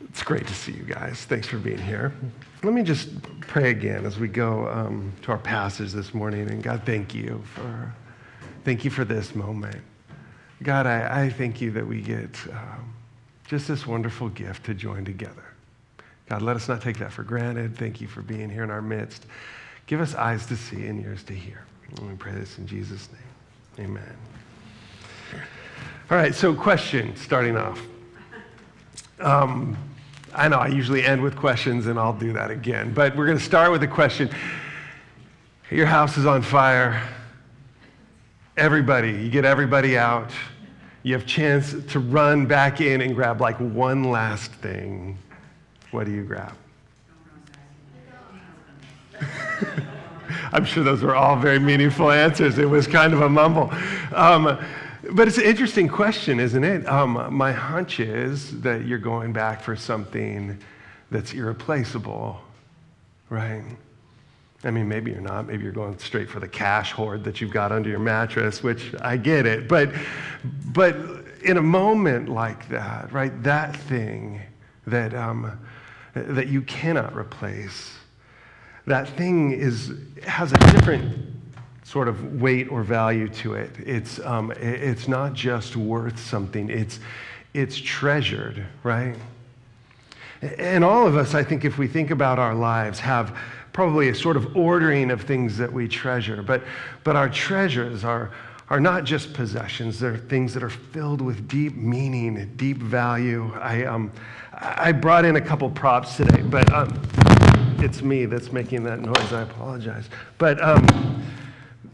It's great to see you guys. Thanks for being here. Let me just pray again as we go to our passage this morning. And God, thank you for this moment. God, I thank you that we get just this wonderful gift to join together. God, let us not take that for granted. Thank you for being here in our midst. Give us eyes to see and ears to hear. And we pray this in Jesus' name. Amen. All right, so question starting off. I know I usually end with questions, and I'll do that again. But we're going to start with a question. Your house is on fire. You get everybody out. You have a chance to run back in and grab like one last thing. What do you grab? I'm sure those were all very meaningful answers. It was kind of a mumble. But it's an interesting question, isn't it? My hunch is that you're going back for something that's irreplaceable, right? I mean, maybe you're not. Maybe you're going straight for the cash hoard that you've got under your mattress, which I get it. But in a moment like that, right, that thing that you cannot replace, that thing has a different sort of weight or value to it. It's not just worth something, it's treasured, right? And all of us, I think, if we think about our lives, have probably a sort of ordering of things that we treasure. But our treasures are not just possessions. They're things that are filled with deep meaning, deep value. I brought in a couple props today, but it's me that's making that noise. I apologize. But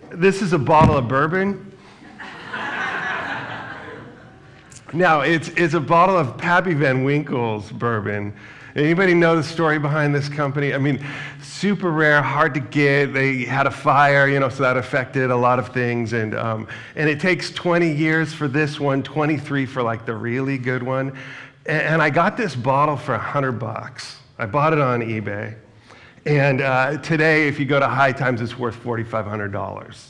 this is a bottle of bourbon. Now, it's a bottle of Pappy Van Winkle's bourbon. Anybody know the story behind this company? I mean, super rare, hard to get. They had a fire, so that affected a lot of things. And it takes 20 years for this one, 23 for like the really good one. And I got this bottle for $100. I bought it on eBay. And today, if you go to High Times, it's worth $4,500.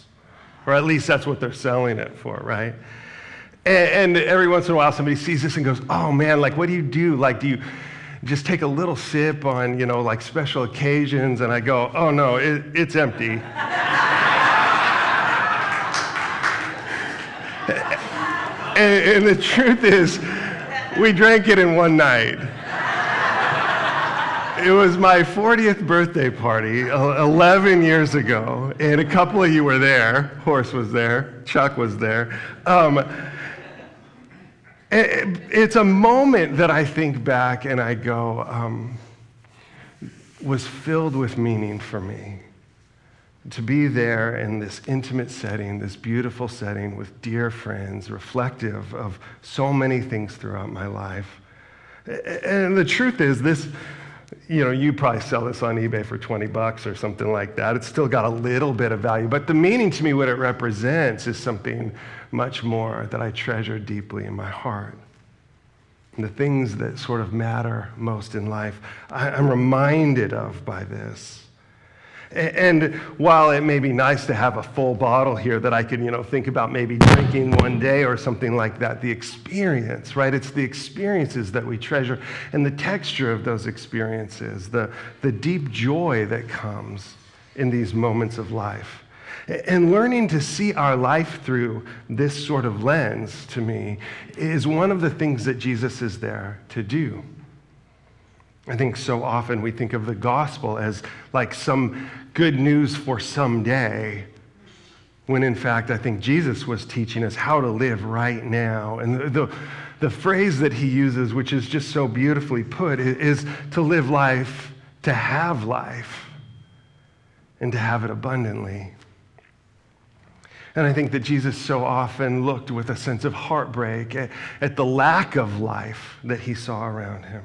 Or at least that's what they're selling it for, right? And every once in a while, somebody sees this and goes, oh man, like what do you do? Like, do you just take a little sip on, like special occasions? And I go, oh no, it's empty. and the truth is, we drank it in one night. It was my 40th birthday party 11 years ago, and a couple of you were there. Horace was there. Chuck was there. It's a moment that I think back and I go, was filled with meaning for me. To be there in this intimate setting, this beautiful setting with dear friends, reflective of so many things throughout my life. And the truth is this, you probably sell this on eBay for $20 or something like that. It's still got a little bit of value, but the meaning to me, what it represents is something much more that I treasure deeply in my heart. And the things that sort of matter most in life, I'm reminded of by this. And while it may be nice to have a full bottle here that I could, think about maybe drinking one day or something like that, the experience, right? It's the experiences that we treasure and the texture of those experiences, the deep joy that comes in these moments of life. And learning to see our life through this sort of lens, to me, is one of the things that Jesus is there to do. I think so often we think of the gospel as like some good news for someday, when in fact I think Jesus was teaching us how to live right now. And the phrase that he uses, which is just so beautifully put, is to live life, to have life, and to have it abundantly. And I think that Jesus so often looked with a sense of heartbreak at the lack of life that he saw around him.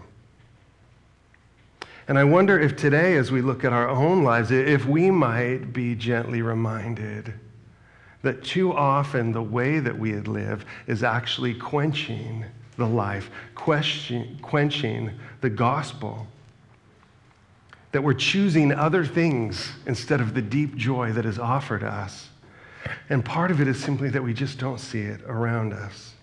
And I wonder if today, as we look at our own lives, if we might be gently reminded that too often the way that we live is actually quenching the life, quenching the gospel. That we're choosing other things instead of the deep joy that is offered us. And part of it is simply that we just don't see it around us.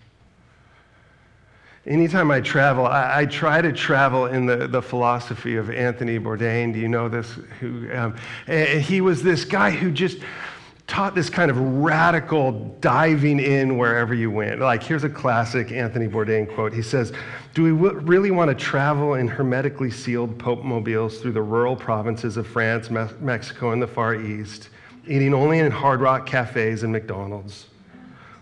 Anytime I travel, I try to travel in the philosophy of Anthony Bourdain. Do you know this? And he was this guy who just taught this kind of radical diving in wherever you went. Like, here's a classic Anthony Bourdain quote. He says, "Do we really want to travel in hermetically sealed Pope-mobiles through the rural provinces of France, Mexico, and the Far East, eating only in Hard Rock cafes and McDonald's?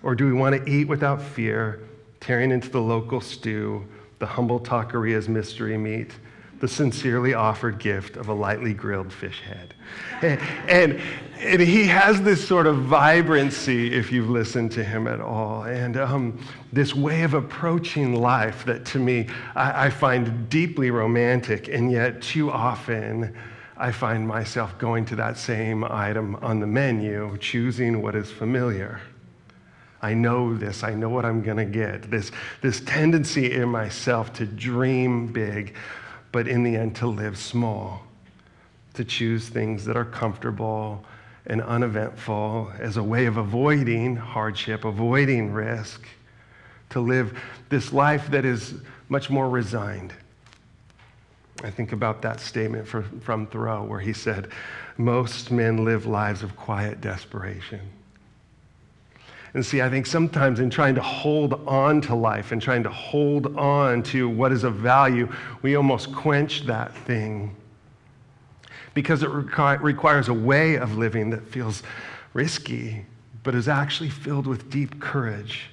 Or do we want to eat without fear, tearing into the local stew, the humble taqueria's mystery meat, the sincerely offered gift of a lightly grilled fish head?" And he has this sort of vibrancy, if you've listened to him at all, and this way of approaching life that to me I find deeply romantic, and yet too often I find myself going to that same item on the menu, choosing what is familiar. I know this, I know what I'm gonna get. This tendency in myself to dream big, but in the end to live small, to choose things that are comfortable and uneventful as a way of avoiding hardship, avoiding risk, to live this life that is much more resigned. I think about that statement from Thoreau where he said, "Most men live lives of quiet desperation." And see, I think sometimes in trying to hold on to life and trying to hold on to what is of value, we almost quench that thing because it requires a way of living that feels risky, but is actually filled with deep courage.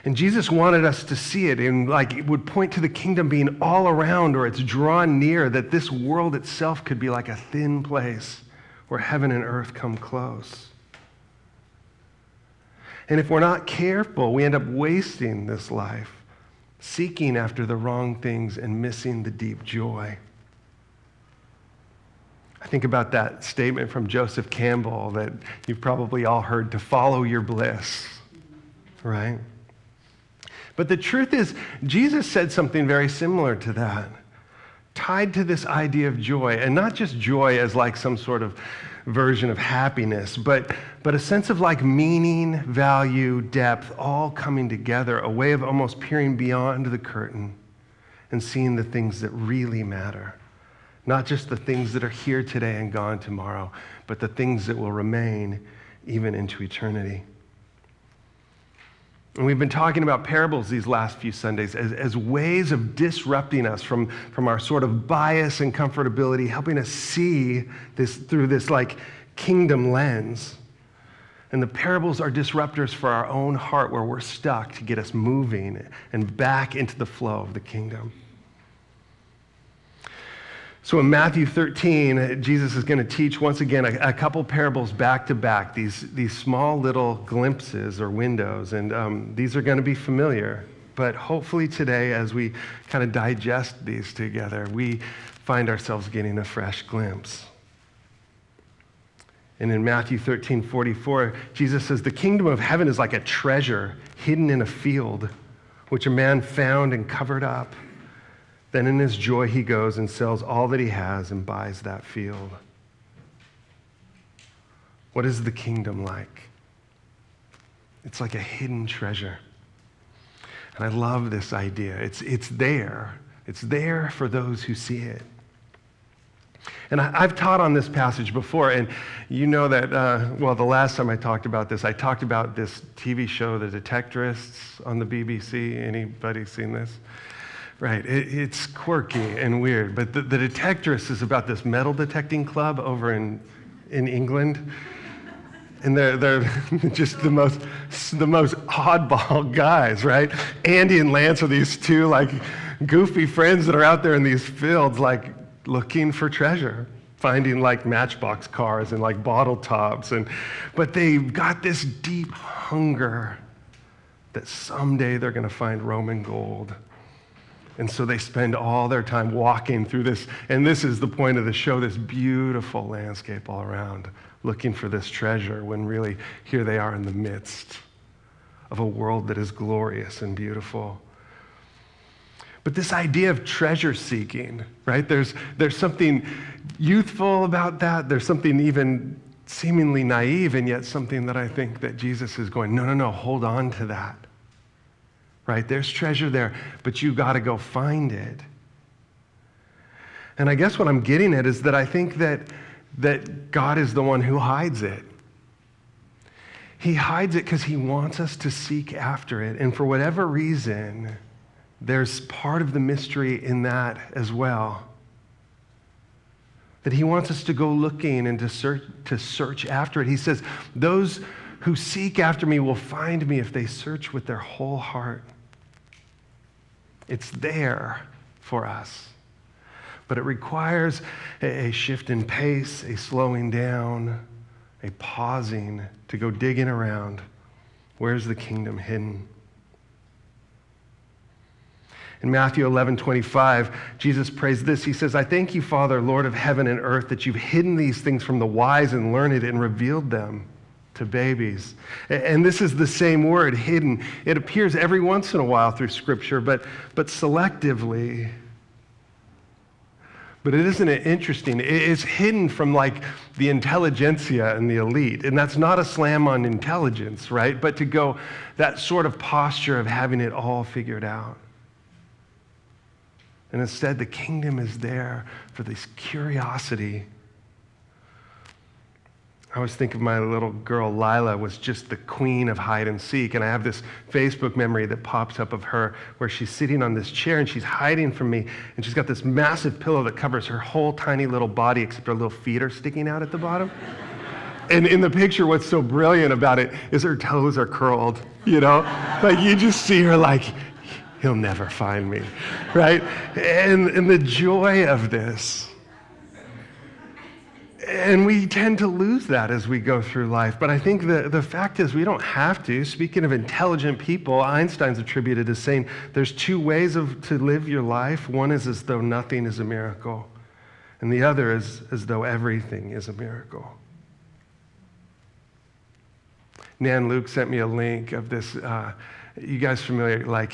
And Jesus wanted us to see it, and it would point to the kingdom being all around, or it's drawn near, that this world itself could be like a thin place where heaven and earth come close. And if we're not careful, we end up wasting this life, seeking after the wrong things and missing the deep joy. I think about that statement from Joseph Campbell that you've probably all heard, to follow your bliss, right? But the truth is, Jesus said something very similar to that, tied to this idea of joy, and not just joy as like some sort of version of happiness, but a sense of like meaning, value, depth, all coming together, a way of almost peering beyond the curtain and seeing the things that really matter. Not just the things that are here today and gone tomorrow, but the things that will remain even into eternity. And we've been talking about parables these last few Sundays as ways of disrupting us from our sort of bias and comfortability, helping us see this through this like kingdom lens. And the parables are disruptors for our own heart where we're stuck, to get us moving and back into the flow of the kingdom. So in Matthew 13, Jesus is going to teach once again a couple parables back to back, these small little glimpses or windows, and these are going to be familiar. But hopefully today, as we kind of digest these together, we find ourselves getting a fresh glimpse. And in Matthew 13:44, Jesus says, "The kingdom of heaven is like a treasure hidden in a field, which a man found and covered up. Then in his joy he goes and sells all that he has and buys that field." What is the kingdom like? It's like a hidden treasure. And I love this idea. It's there. It's there for those who see it. And I've taught on this passage before, and you know that, the last time I talked about this TV show, The Detectorists on the BBC. Anybody seen this? Right, it's quirky and weird, but the Detectorists is about this metal detecting club over in England, and they're just the most oddball guys, right? Andy and Lance are these two like goofy friends that are out there in these fields like looking for treasure, finding like matchbox cars and like bottle tops, but they've got this deep hunger that someday they're going to find Roman gold. And so they spend all their time walking through this, and this is the point of the show, this beautiful landscape all around, looking for this treasure, when really here they are in the midst of a world that is glorious and beautiful. But this idea of treasure seeking, right? There's something youthful about that. There's something even seemingly naive, and yet something that I think that Jesus is going, no, hold on to that. right? There's treasure there, but you got to go find it. And I guess what I'm getting at is that I think that God is the one who hides it. He hides it because he wants us to seek after it. And for whatever reason, there's part of the mystery in that as well. That he wants us to go looking and to search after it. He says, those who seek after me will find me if they search with their whole heart. It's there for us. But it requires a shift in pace, a slowing down, a pausing to go digging around. Where's the kingdom hidden? In Matthew 11:25, Jesus prays this. He says, I thank you, Father, Lord of heaven and earth, that you've hidden these things from the wise and learned and revealed them to babies. And this is the same word, hidden. It appears every once in a while through Scripture, but selectively. But isn't it interesting? It is hidden from like the intelligentsia and the elite. And that's not a slam on intelligence, right? But to go that sort of posture of having it all figured out. And instead, the kingdom is there for this curiosity. I always think of my little girl, Lila, was just the queen of hide and seek. And I have this Facebook memory that pops up of her where she's sitting on this chair and she's hiding from me. And she's got this massive pillow that covers her whole tiny little body, except her little feet are sticking out at the bottom. And in the picture, what's so brilliant about it is her toes are curled, you know? Like you just see her like, he'll never find me, right? And the joy of this. And we tend to lose that as we go through life. But I think the fact is we don't have to. Speaking of intelligent people, Einstein's attributed as saying there's two ways to live your life. One is as though nothing is a miracle. And the other is as though everything is a miracle. Nan Luke sent me a link of this. You guys familiar, like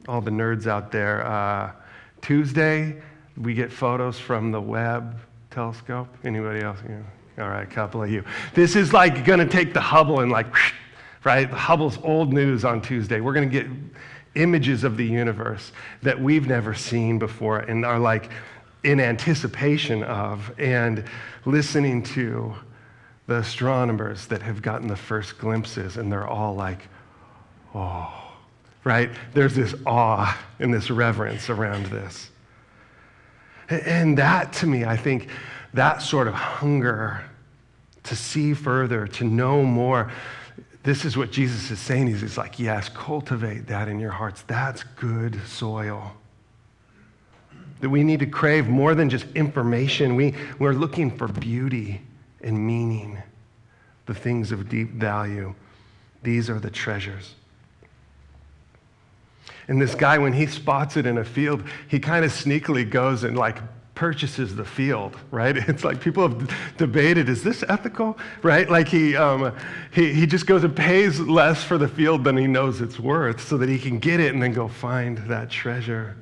all the nerds out there. Tuesday, we get photos from the Webb telescope. Anybody else? Yeah. All right, a couple of you. This is like going to take the Hubble and like, right? Hubble's old news on Tuesday. We're going to get images of the universe that we've never seen before and are like in anticipation of and listening to the astronomers that have gotten the first glimpses, and they're all like, oh, right? There's this awe and this reverence around this. And that, to me, I think that sort of hunger to see further, to know more, this is what Jesus is saying. He's like, yes, cultivate that in your hearts. That's good soil. That we need to crave more than just information. We're looking for beauty and meaning, the things of deep value. These are the treasures. And this guy, when he spots it in a field, he kind of sneakily goes and like purchases the field, right? It's like people have debated, is this ethical, right? Like he just goes and pays less for the field than he knows it's worth so that he can get it and then go find that treasure.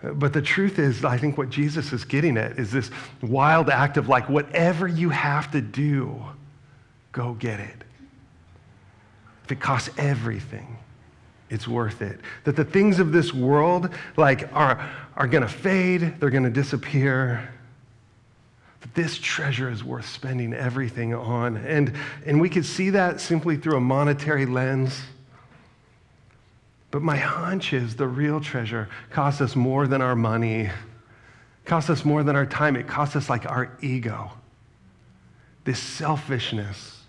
But the truth is, I think what Jesus is getting at is this wild act of like, whatever you have to do, go get it. If it costs everything, it's worth it. That the things of this world like are going to fade, they're going to disappear. But this treasure is worth spending everything on. And we could see that simply through a monetary lens. But my hunch is the real treasure costs us more than our money, costs us more than our time. It costs us like our ego, this selfishness,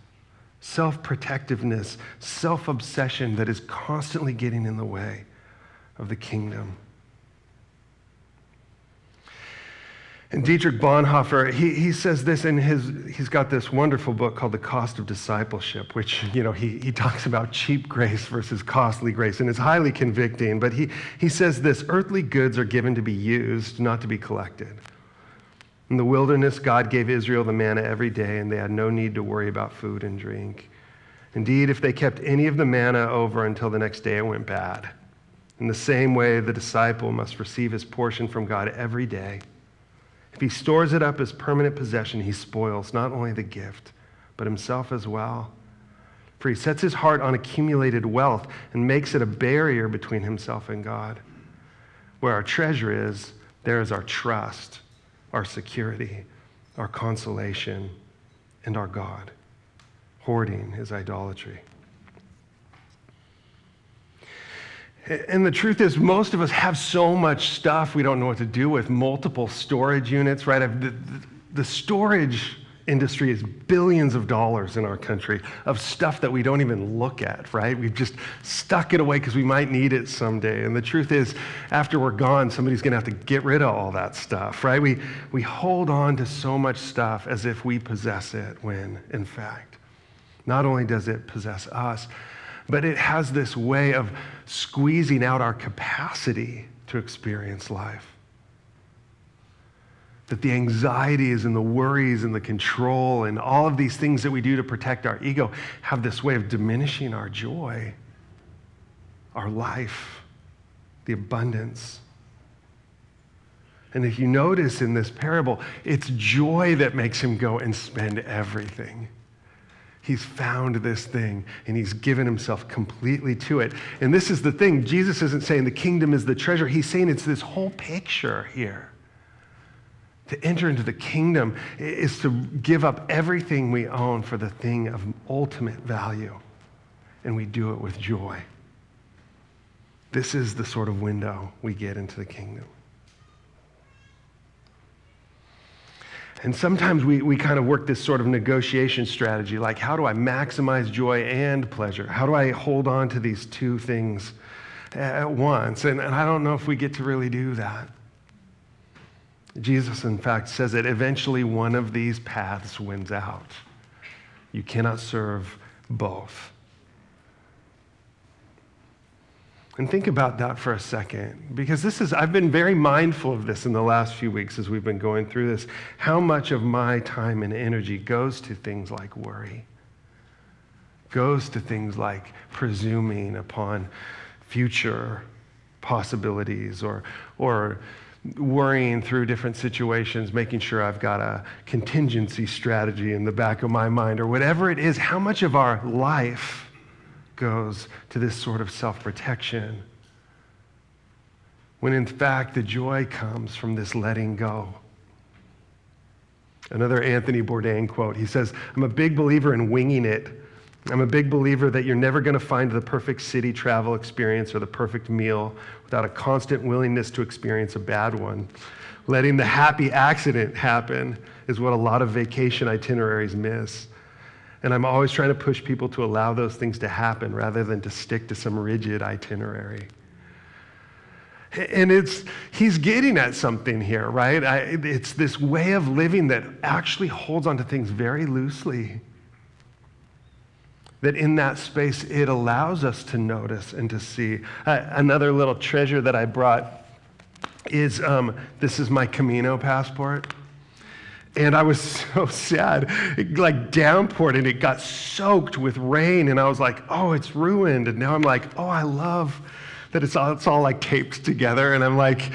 self-protectiveness, self-obsession that is constantly getting in the way of the kingdom. And Dietrich Bonhoeffer, he says this in he's got this wonderful book called The Cost of Discipleship, which, he talks about cheap grace versus costly grace, and it's highly convicting. But he says this: earthly goods are given to be used, not to be collected. In the wilderness, God gave Israel the manna every day, and they had no need to worry about food and drink. Indeed, if they kept any of the manna over until the next day, it went bad. In the same way, the disciple must receive his portion from God every day. If he stores it up as permanent possession, he spoils not only the gift, but himself as well. For he sets his heart on accumulated wealth and makes it a barrier between himself and God. Where our treasure is, there is our trust, our security, our consolation, and our God. Hoarding is idolatry. And the truth is, most of us have so much stuff we don't know what to do with. Multiple storage units, right? The storage industry is billions of dollars in our country of stuff that we don't even look at, right? We've just stuck it away because we might need it someday. And the truth is, after we're gone, somebody's going to have to get rid of all that stuff, right? We hold on to so much stuff as if we possess it when, in fact, not only does it possess us, but it has this way of squeezing out our capacity to experience life. That the anxieties and the worries and the control and all of these things that we do to protect our ego have this way of diminishing our joy, our life, the abundance. And if you notice in this parable, it's joy that makes him go and spend everything. He's found this thing, and he's given himself completely to it. And this is the thing. Jesus isn't saying the kingdom is the treasure. He's saying it's this whole picture here. To enter into the kingdom is to give up everything we own for the thing of ultimate value. And we do it with joy. This is the sort of window we get into the kingdom. And sometimes we kind of work this sort of negotiation strategy, like how do I maximize joy and pleasure? How do I hold on to these two things at once? And I don't know if we get to really do that. Jesus, in fact, says that eventually one of these paths wins out. You cannot serve both. And think about that for a second, because I've been very mindful of this in the last few weeks as we've been going through this. How much of my time and energy goes to things like worry, goes to things like presuming upon future possibilities or worrying through different situations, making sure I've got a contingency strategy in the back of my mind or whatever it is. How much of our life goes to this sort of self-protection, when in fact the joy comes from this letting go. Another Anthony Bourdain quote, he says, I'm a big believer in winging it. I'm a big believer that you're never going to find the perfect city travel experience or the perfect meal without a constant willingness to experience a bad one. Letting the happy accident happen is what a lot of vacation itineraries miss. And I'm always trying to push people to allow those things to happen rather than to stick to some rigid itinerary. And he's getting at something here, right? It's this way of living that actually holds onto things very loosely. That in that space, it allows us to notice and to see. Another little treasure that I brought is, this is my Camino passport. And I was so sad. It like downpoured and it got soaked with rain. And I was like, oh, it's ruined. And now I'm like, oh, I love that it's all like taped together. And I'm like,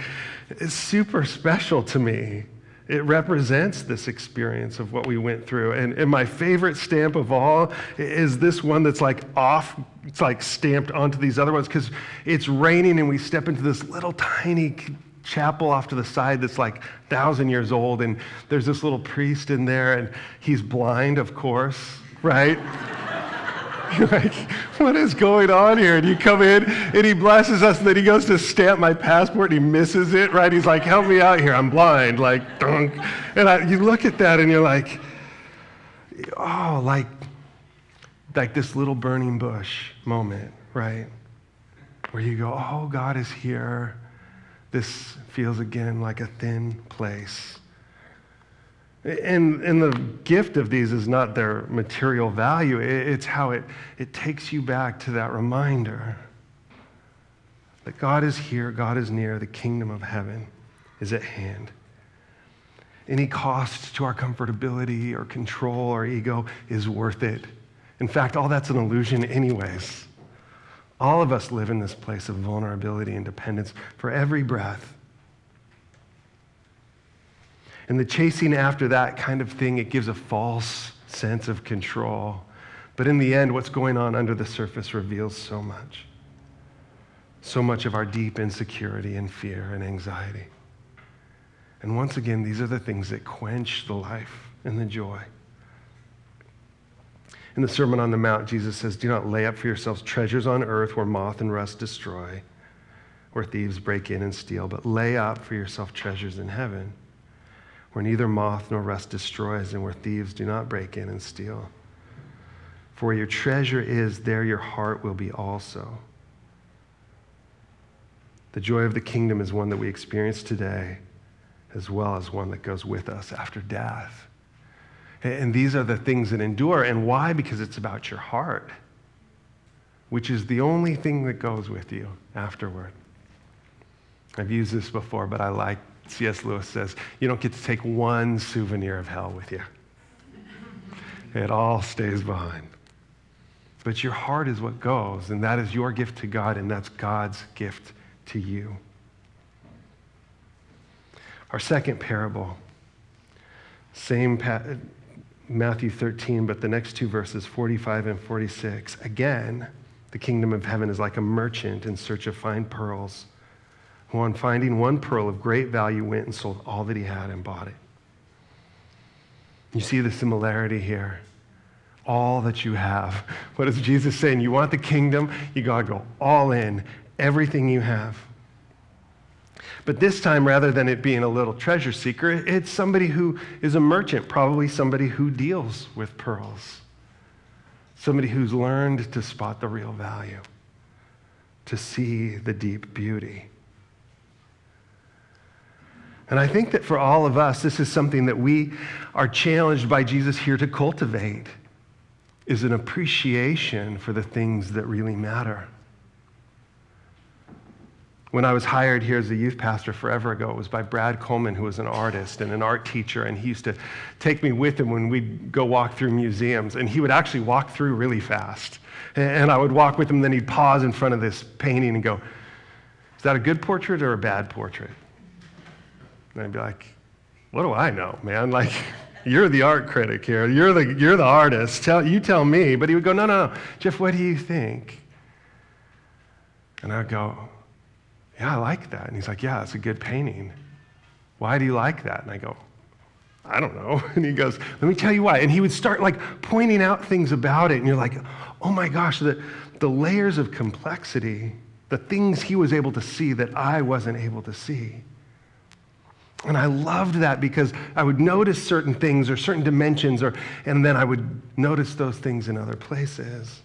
it's super special to me. It represents this experience of what we went through. And my favorite stamp of all is this one that's like off, it's like stamped onto these other ones because it's raining and we step into this little tiny chapel off to the side that's like 1,000 years old, and there's this little priest in there, and he's blind, of course, right? You're like, what is going on here? And you come in, and he blesses us, and then he goes to stamp my passport, and he misses it, right? He's like, help me out here, I'm blind, like, dunk. And you look at that, and you're like, oh, like this little burning bush moment, right? Where you go, oh, God is here. This feels again like a thin place. And the gift of these is not their material value. It's how it takes you back to that reminder that God is here, God is near, the kingdom of heaven is at hand. Any cost to our comfortability or control or ego is worth it. In fact, all that's an illusion anyways. All of us live in this place of vulnerability and dependence for every breath. And the chasing after that kind of thing, it gives a false sense of control. But in the end, what's going on under the surface reveals so much. So much of our deep insecurity and fear and anxiety. And once again, these are the things that quench the life and the joy. In the Sermon on the Mount, Jesus says, do not lay up for yourselves treasures on earth where moth and rust destroy, where thieves break in and steal, but lay up for yourself treasures in heaven, where neither moth nor rust destroys and where thieves do not break in and steal. For where your treasure is, there your heart will be also. The joy of the kingdom is one that we experience today, as well as one that goes with us after death. And these are the things that endure. And why? Because it's about your heart, which is the only thing that goes with you afterward. I've used this before, but I like C.S. Lewis says, you don't get to take one souvenir of hell with you. It all stays behind. But your heart is what goes, and that is your gift to God, and that's God's gift to you. Our second parable, Matthew 13, but the next two verses, 45 and 46. Again, the kingdom of heaven is like a merchant in search of fine pearls, who on finding one pearl of great value went and sold all that he had and bought it. You see the similarity here. All that you have. What is Jesus saying? You want the kingdom? You got to go all in, everything you have. But this time, rather than it being a little treasure seeker, it's somebody who is a merchant, probably somebody who deals with pearls. Somebody who's learned to spot the real value, to see the deep beauty. And I think that for all of us, this is something that we are challenged by Jesus here to cultivate, is an appreciation for the things that really matter. When I was hired here as a youth pastor forever ago, it was by Brad Coleman, who was an artist and an art teacher, and he used to take me with him when we'd go walk through museums, and he would actually walk through really fast. And I would walk with him, then he'd pause in front of this painting and go, is that a good portrait or a bad portrait? And I'd be like, what do I know, man? Like, you're the art critic here. You're the artist. You tell me. But he would go, no, Jeff, what do you think? And I'd go, yeah, I like that. And he's like, yeah, it's a good painting. Why do you like that? And I go, I don't know. And he goes, let me tell you why. And he would start like pointing out things about it. And you're like, oh my gosh, the layers of complexity, the things he was able to see that I wasn't able to see. And I loved that because I would notice certain things or certain dimensions, and then I would notice those things in other places.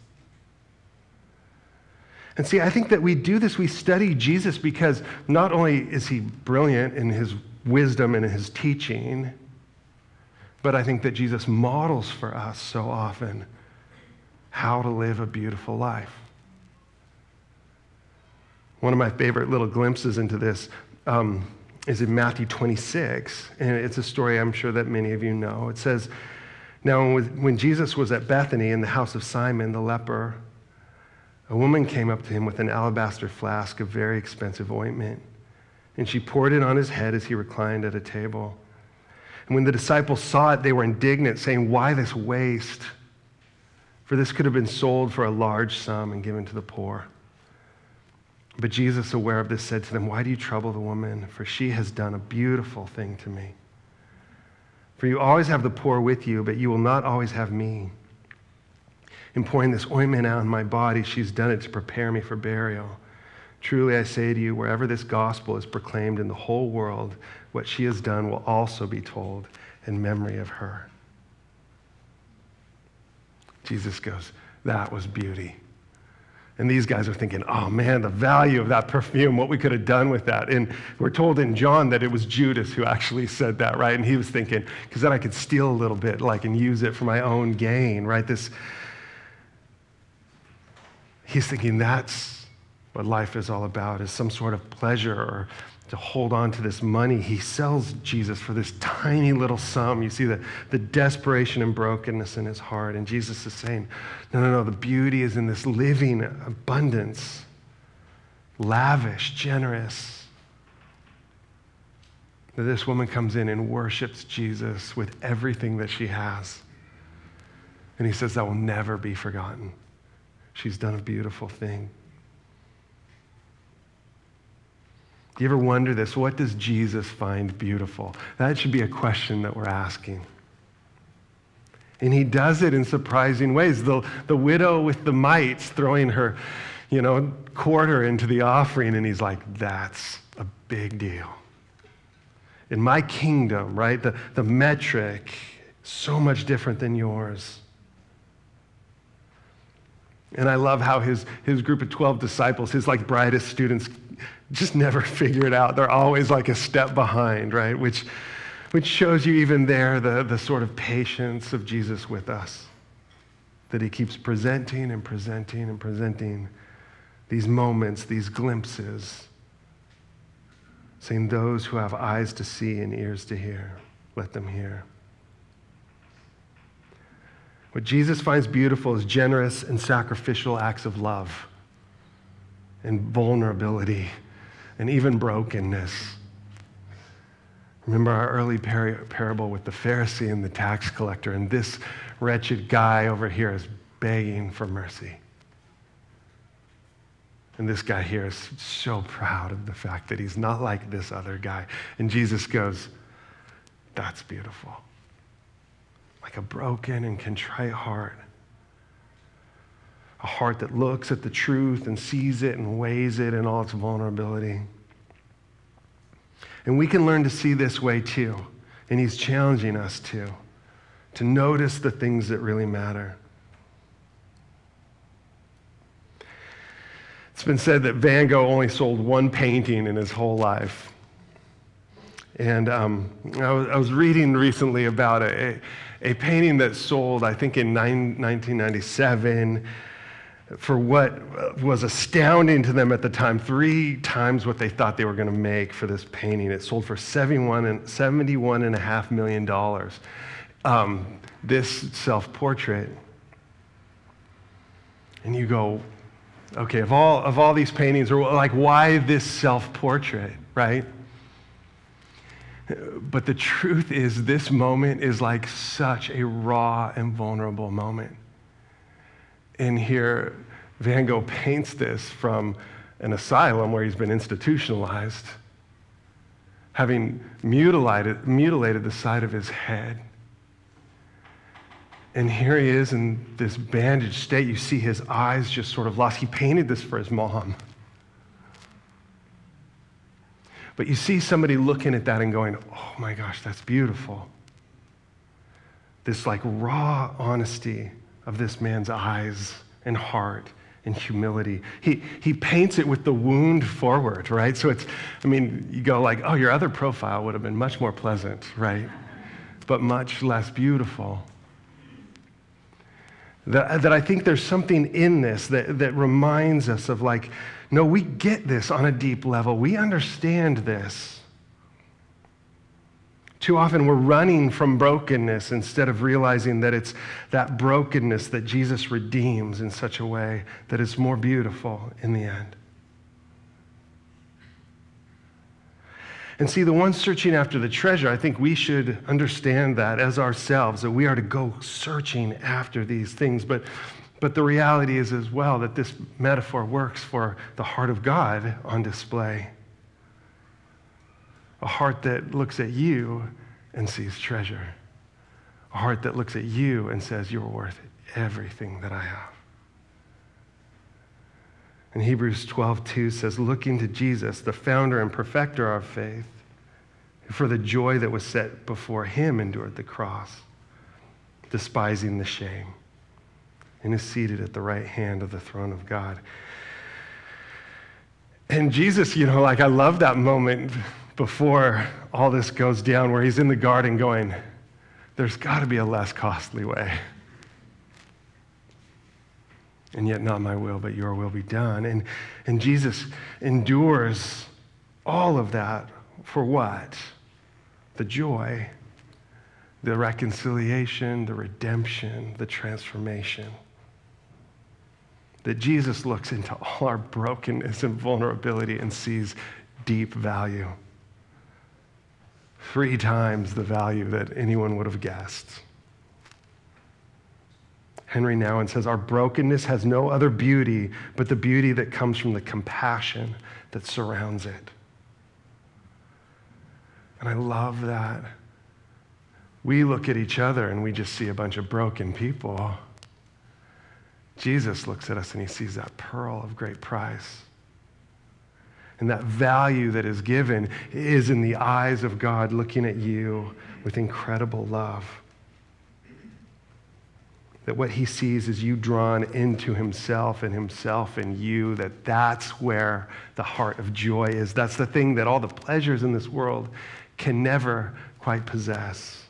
And see, I think that we do this, we study Jesus because not only is he brilliant in his wisdom and his teaching, but I think that Jesus models for us so often how to live a beautiful life. One of my favorite little glimpses into this is in Matthew 26, and it's a story I'm sure that many of you know. It says, now when Jesus was at Bethany in the house of Simon the leper, a woman came up to him with an alabaster flask of very expensive ointment, and she poured it on his head as he reclined at a table. And when the disciples saw it, they were indignant, saying, why this waste? For this could have been sold for a large sum and given to the poor. But Jesus, aware of this, said to them, why do you trouble the woman? For she has done a beautiful thing to me. For you always have the poor with you, but you will not always have me. In pouring this ointment out on my body, she's done it to prepare me for burial. Truly I say to you, wherever this gospel is proclaimed in the whole world, what she has done will also be told in memory of her. Jesus goes, that was beauty. And these guys are thinking, oh man, the value of that perfume, what we could have done with that. And we're told in John that it was Judas who actually said that, right? And he was thinking, because then I could steal a little bit, and use it for my own gain, right? He's thinking that's what life is all about, is some sort of pleasure or to hold on to this money. He sells Jesus for this tiny little sum. You see the desperation and brokenness in his heart. And Jesus is saying, no, the beauty is in this living abundance, lavish, generous. That this woman comes in and worships Jesus with everything that she has. And he says, that will never be forgotten. She's done a beautiful thing. Do you ever wonder this? What does Jesus find beautiful? That should be a question that we're asking. And he does it in surprising ways. The widow with the mites throwing her, quarter into the offering, and he's like, that's a big deal. In my kingdom, right, the metric, so much different than yours. And I love how his group of 12 disciples, his brightest students, just never figure it out. They're always like a step behind, right? Which shows you even there the sort of patience of Jesus with us. That he keeps presenting and presenting and presenting these moments, these glimpses, saying, those who have eyes to see and ears to hear, let them hear. What Jesus finds beautiful is generous and sacrificial acts of love and vulnerability and even brokenness. Remember our early parable with the Pharisee and the tax collector, and this wretched guy over here is begging for mercy. And this guy here is so proud of the fact that he's not like this other guy. And Jesus goes, that's beautiful. Like a broken and contrite heart. A heart that looks at the truth and sees it and weighs it in all its vulnerability. And we can learn to see this way too. And he's challenging us to notice the things that really matter. It's been said that Van Gogh only sold one painting in his whole life. And I was reading recently about a painting that sold, I think in 1997, for what was astounding to them at the time, 3 times what they thought they were going to make for this painting. It sold for $71.5 million. This self-portrait. And you go, okay, of all these paintings, or why this self-portrait, right? But the truth is, this moment is like such a raw and vulnerable moment. And here, Van Gogh paints this from an asylum where he's been institutionalized, having mutilated the side of his head. And here he is in this bandaged state. You see his eyes just sort of lost. He painted this for his mom. But you see somebody looking at that and going, oh my gosh, that's beautiful. This raw honesty of this man's eyes and heart and humility. He paints it with the wound forward, right? So you go oh, your other profile would have been much more pleasant, right? But much less beautiful. That I think there's something in this that reminds us of no, we get this on a deep level. We understand this. Too often we're running from brokenness instead of realizing that it's that brokenness that Jesus redeems in such a way that is more beautiful in the end. And see, the ones searching after the treasure, I think we should understand that as ourselves, that we are to go searching after these things. But the reality is as well that this metaphor works for the heart of God on display. A heart that looks at you and sees treasure. A heart that looks at you and says, you're worth everything that I have. And Hebrews 12:2 says, looking to Jesus, the founder and perfecter of faith, who for the joy that was set before him endured the cross, despising the shame, and is seated at the right hand of the throne of God. And Jesus, I love that moment before all this goes down where he's in the garden going, there's got to be a less costly way. And yet not my will, but your will be done. And Jesus endures all of that for what? The joy, the reconciliation, the redemption, the transformation. That Jesus looks into all our brokenness and vulnerability and sees deep value. 3 times the value that anyone would have guessed. Henry Nouwen says, our brokenness has no other beauty but the beauty that comes from the compassion that surrounds it. And I love that. We look at each other and we just see a bunch of broken people. Jesus looks at us and he sees that pearl of great price. And that value that is given is in the eyes of God looking at you with incredible love. That what he sees is you drawn into himself in you, that's where the heart of joy is. That's the thing that all the pleasures in this world can never quite possess.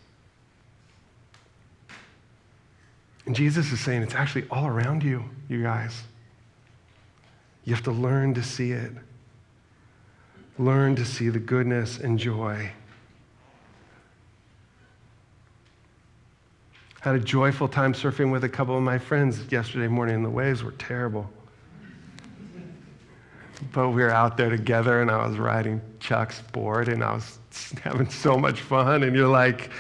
And Jesus is saying it's actually all around you, you guys. You have to learn to see it. Learn to see the goodness and joy. Had a joyful time surfing with a couple of my friends yesterday morning, and the waves were terrible. But we were out there together, and I was riding Chuck's board, and I was having so much fun. And you're like,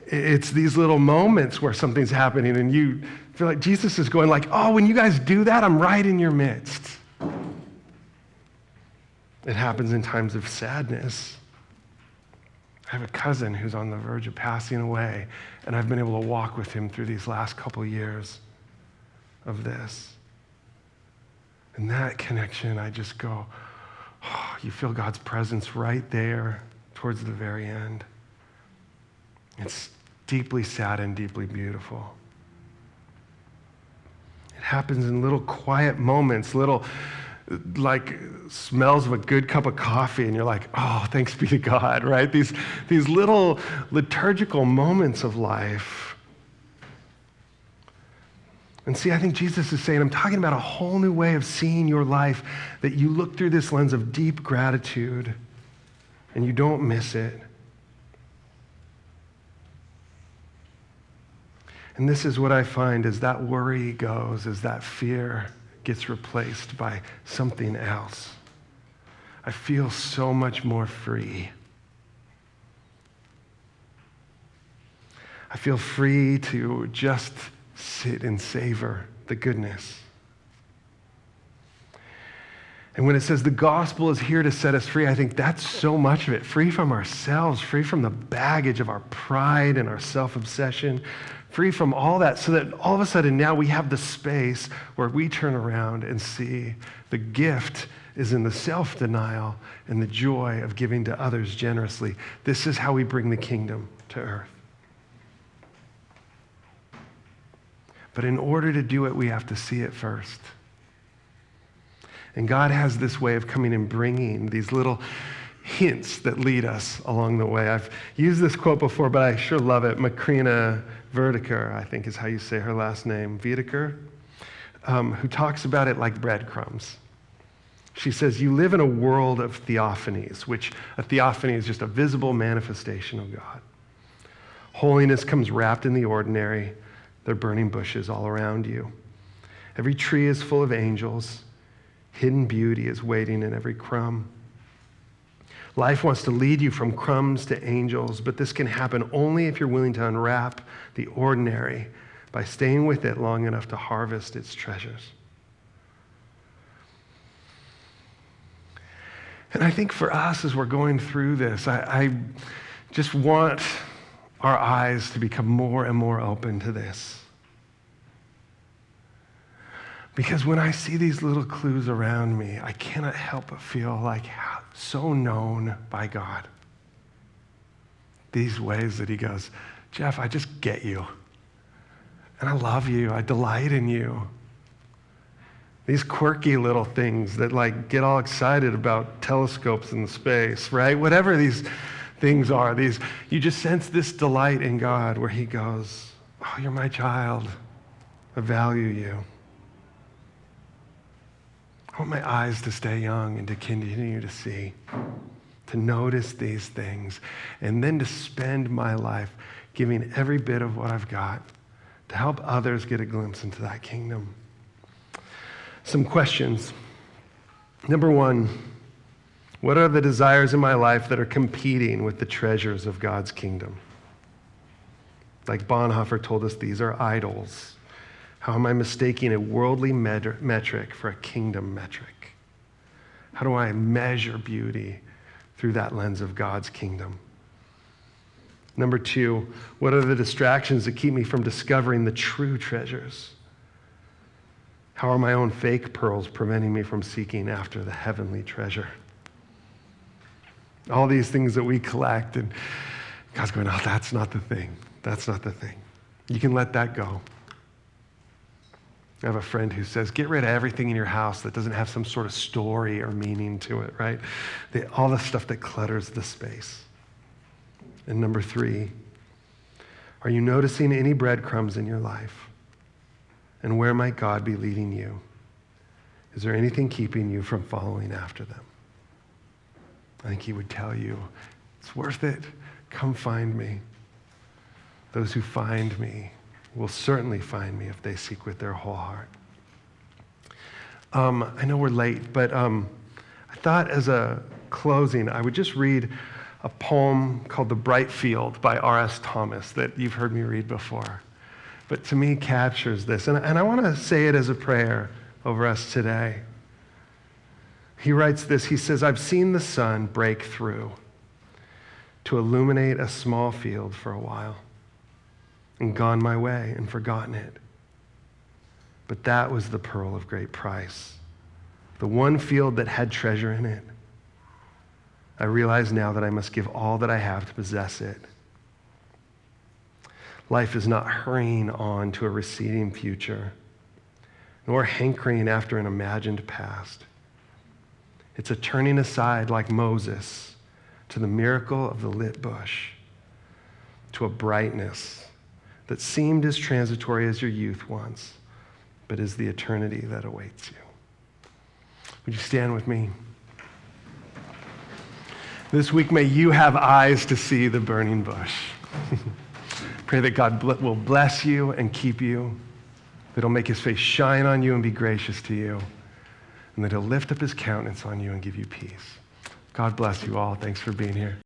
it's these little moments where something's happening, and you feel like Jesus is going like, oh, when you guys do that, I'm right in your midst. It happens in times of sadness. I have a cousin who's on the verge of passing away, and I've been able to walk with him through these last couple years of this. And that connection, I just go, oh, you feel God's presence right there towards the very end. It's deeply sad and deeply beautiful. It happens in little quiet moments, little like smells of a good cup of coffee, and you're like, oh, thanks be to God, right? These little liturgical moments of life. And see, I think Jesus is saying, I'm talking about a whole new way of seeing your life, that you look through this lens of deep gratitude and you don't miss it. And this is what I find as that worry goes, as that fear gets replaced by something else. I feel so much more free. I feel free to just sit and savor the goodness. And when it says the gospel is here to set us free, I think that's so much of it. Free from ourselves, free from the baggage of our pride and our self-obsession, free from all that, so that all of a sudden now we have the space where we turn around and see the gift is in the self-denial and the joy of giving to others generously. This is how we bring the kingdom to earth. But in order to do it, we have to see it first. And God has this way of coming and bringing these little hints that lead us along the way. I've used this quote before, but I sure love it. Macrina Vertiker, I think is how you say her last name, Vitiker, who talks about it like breadcrumbs. She says, you live in a world of theophanies, which a theophany is just a visible manifestation of God. Holiness comes wrapped in the ordinary. They're burning bushes all around you. Every tree is full of angels. Hidden beauty is waiting in every crumb. Life wants to lead you from crumbs to angels, but this can happen only if you're willing to unwrap the ordinary by staying with it long enough to harvest its treasures. And I think for us, as we're going through this, I just want our eyes to become more and more open to this. Because when I see these little clues around me, I cannot help but feel like so known by God. These ways that he goes, Jeff, I just get you. And I love you. I delight in you. These quirky little things that like get all excited about telescopes in the space, right? Whatever these things are, you just sense this delight in God where he goes, oh, you're my child. I value you. I want my eyes to stay young and to continue to see, to notice these things, and then to spend my life giving every bit of what I've got to help others get a glimpse into that kingdom. Some questions. Number one, what are the desires in my life that are competing with the treasures of God's kingdom? Like Bonhoeffer told us, these are idols. How am I mistaking a worldly metric for a kingdom metric? How do I measure beauty through that lens of God's kingdom? Number 2, what are the distractions that keep me from discovering the true treasures? How are my own fake pearls preventing me from seeking after the heavenly treasure? All these things that we collect, and God's going, oh, that's not the thing. That's not the thing. You can let that go. I have a friend who says, get rid of everything in your house that doesn't have some sort of story or meaning to it, right? All the stuff that clutters the space. And number 3, are you noticing any breadcrumbs in your life? And where might God be leading you? Is there anything keeping you from following after them? I think he would tell you, it's worth it. Come find me. Those who find me will certainly find me if they seek with their whole heart. I know we're late, but I thought as a closing, I would just read a poem called The Bright Field by R.S. Thomas that you've heard me read before, but to me captures this. And I want to say it as a prayer over us today. He writes this, he says, I've seen the sun break through to illuminate a small field for a while and gone my way and forgotten it. But that was the pearl of great price, the one field that had treasure in it. I realize now that I must give all that I have to possess it. Life is not hurrying on to a receding future, nor hankering after an imagined past. It's a turning aside like Moses to the miracle of the lit bush, to a brightness that seemed as transitory as your youth once, but is the eternity that awaits you. Would you stand with me? This week, may you have eyes to see the burning bush. Pray that God will bless you and keep you, that he'll make his face shine on you and be gracious to you, and that he'll lift up his countenance on you and give you peace. God bless you all. Thanks for being here.